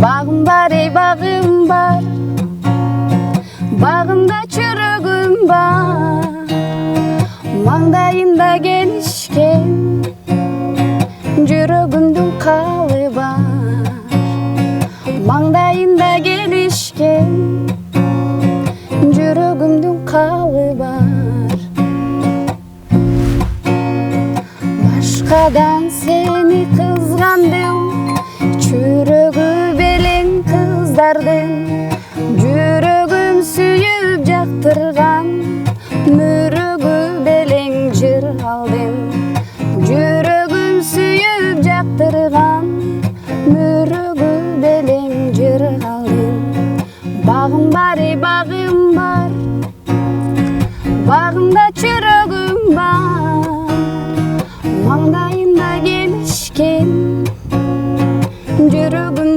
Bağım var ey bağım var, bağımda çürüğüm var. Mаңдайында gelişken жүрөгүмдүн калы бар. Mаңдайында gelişken жүрөгүмдүн калы бар. Башкадан сени кызгандым, жүрөгү белең кыздардын. Жүрөгүм сүйүп жактырган, мөрөгү белең жыр алдым. Жүрөгүм сүйүп жактырган, мөрөгү белең жыр алдым. Багым бар ey багым бар, багымда чүрөгүм бар. Маңдайында келишкен жүрөгүм